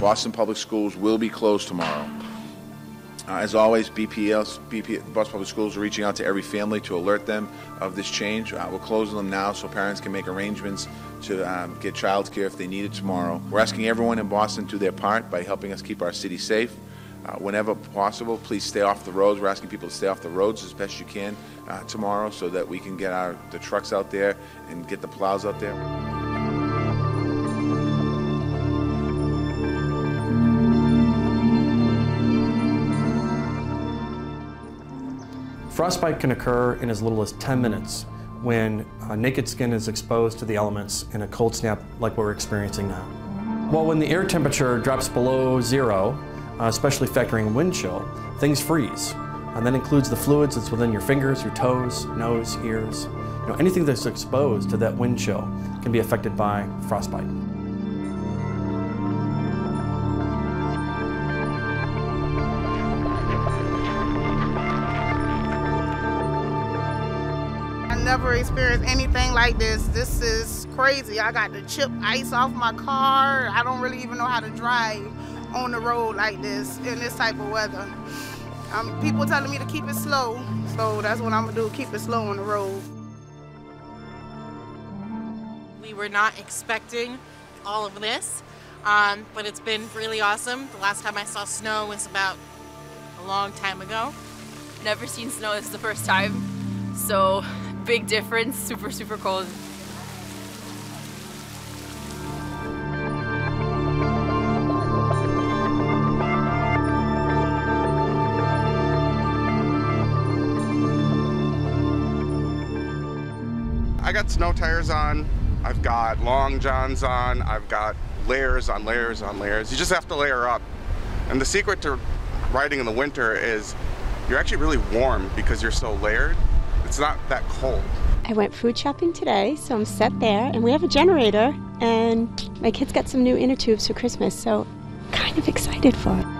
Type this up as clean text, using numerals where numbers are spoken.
Boston Public Schools will be closed tomorrow. As always, Boston Public Schools are reaching out to every family to alert them of this change. We're closing them now so parents can make arrangements to get child care if they need it tomorrow. We're asking everyone in Boston to do their part by helping us keep our city safe. Whenever possible, please stay off the roads. We're asking people to stay off the roads as best you can tomorrow so that we can get the trucks out there and get the plows out there. Frostbite can occur in as little as 10 minutes when naked skin is exposed to the elements in a cold snap like what we're experiencing now. Well, when the air temperature drops below zero, especially factoring wind chill, things freeze. And that includes the fluids that's within your fingers, your toes, nose, ears. Anything that's exposed to that wind chill can be affected by frostbite. Never experienced anything like this. This is crazy. I got to chip ice off my car. I don't really even know how to drive on the road like this in this type of weather. People telling me to keep it slow, so that's what I'm gonna do, keep it slow on the road. We were not expecting all of this, but it's been really awesome. The last time I saw snow was about a long time ago. Never seen snow, this is the first time, so big difference, super, super cold. I got snow tires on, I've got long johns on, I've got layers on layers on layers. You just have to layer up. And the secret to riding in the winter is you're actually really warm because you're so layered. It's not that cold. I went food shopping today, so I'm set there, and we have a generator, and my kids got some new inner tubes for Christmas, so I'm kind of excited for it.